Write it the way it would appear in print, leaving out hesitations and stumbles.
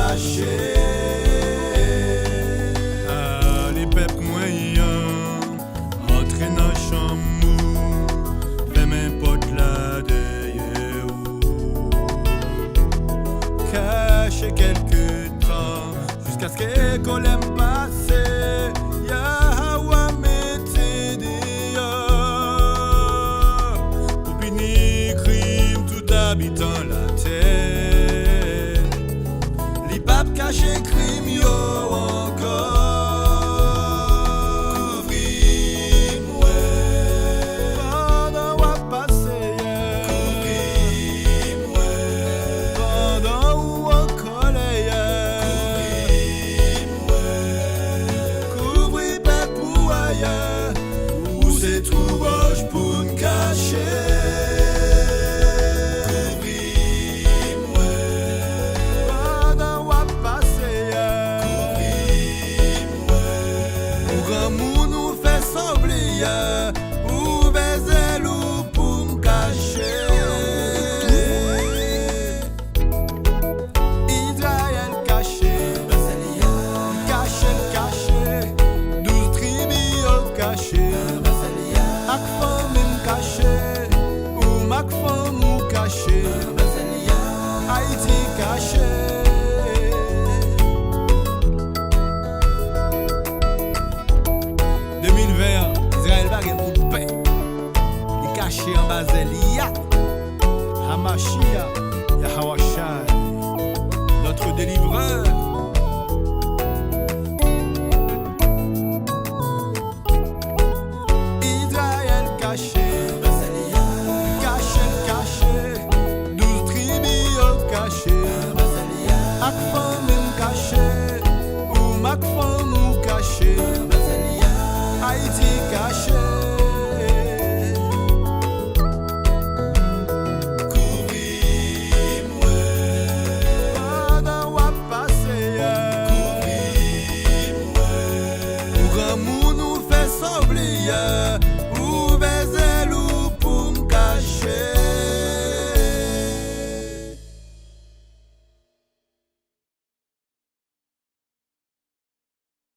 caché. Les peuples moyens entrent dans la chambre, fait mes potes là derrière où caché quelques temps jusqu'à ce que qu'on l'aime passer. Yahwa mettez dehors pour punir crime tout habitant la terre. Les papes cachent crime yo encore. Tout roche pour me cacher. Couvris-moi pendant qu'on passe. Couvris-moi pour grand monde nous fait sembler ou baiser loup pour me cacher. Israël caché, caché, 12 tribus cachées. Mak femme caché, ou mak femme ou caché, Haïti caché. Israël va gagner pour de paix. Il caché en Bazelia, Hamashia, Yahawashai, notre délivreur.